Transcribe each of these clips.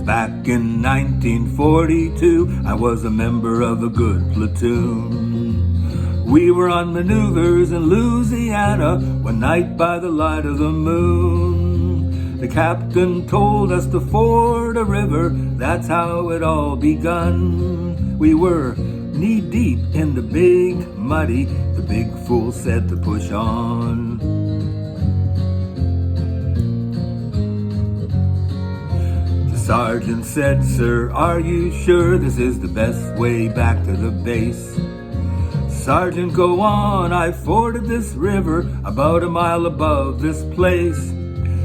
Back in 1942, I was a member of a good platoon. We were on maneuvers in Louisiana one night by the light of the moon. The captain told us to ford a river, that's how it all begun. We were knee-deep in the big muddy, the big fool said to push on. The sergeant said, "Sir, are you sure this is the best way back to the base?" "Sergeant, go on, I forded this river about a mile above this place.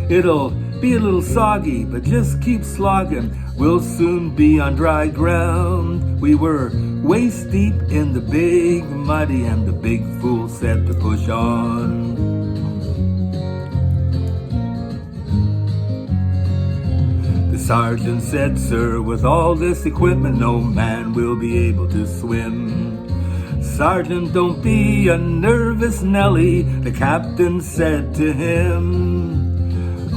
It'll be a little soggy, but just keep slogging, we'll soon be on dry ground." We were waist deep in the big muddy, and the big fool said to push on. The sergeant said, "Sir, with all this equipment, no man will be able to swim." "Sergeant, don't be a nervous Nelly," the captain said to him.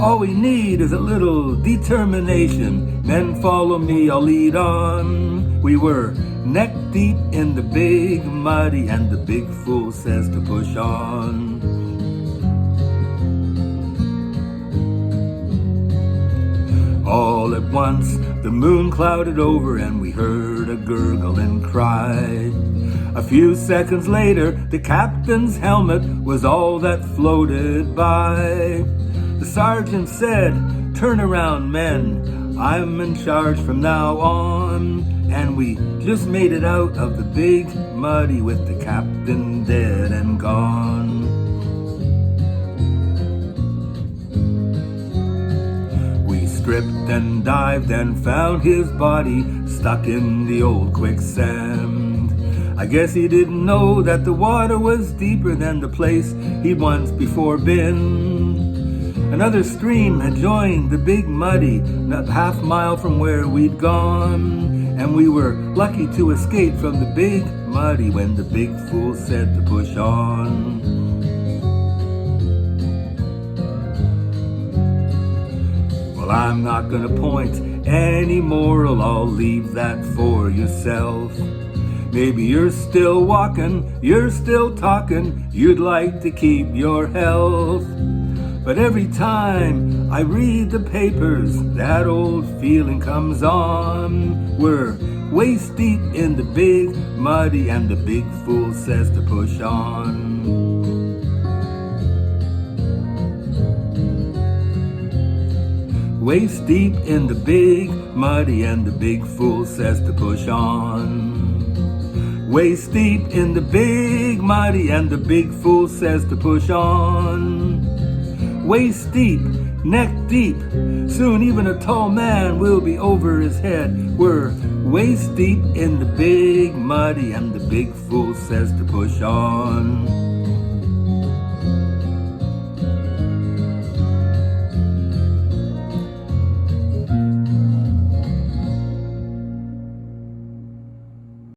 "All we need is a little determination. Men, follow me, I'll lead on." We were neck deep in the big muddy, and the big fool says to push on. All at once, the moon clouded over, and we heard a gurgling cry. A few seconds later, the captain's helmet was all that floated by. The sergeant said, "Turn around, men, I'm in charge from now on." And we just made it out of the big muddy with the captain dead and gone. We stripped and dived and found his body stuck in the old quicksand. I guess he didn't know that the water was deeper than the place he'd once before been. Another stream had joined the big muddy, not half a mile from where we'd gone. And we were lucky to escape from the big muddy when the big fool said to push on. Well, I'm not gonna point any moral, I'll leave that for yourself. Maybe you're still walking, you're still talking, you'd like to keep your health. But every time I read the papers, that old feeling comes on. We're waist deep in the big muddy, and the big fool says to push on. Waist deep in the big muddy, and the big fool says to push on. Waist deep in the big muddy, and the big fool says to push on. Waist deep, neck deep, soon even a tall man will be over his head. We're waist deep in the big muddy, and the big fool says to push on.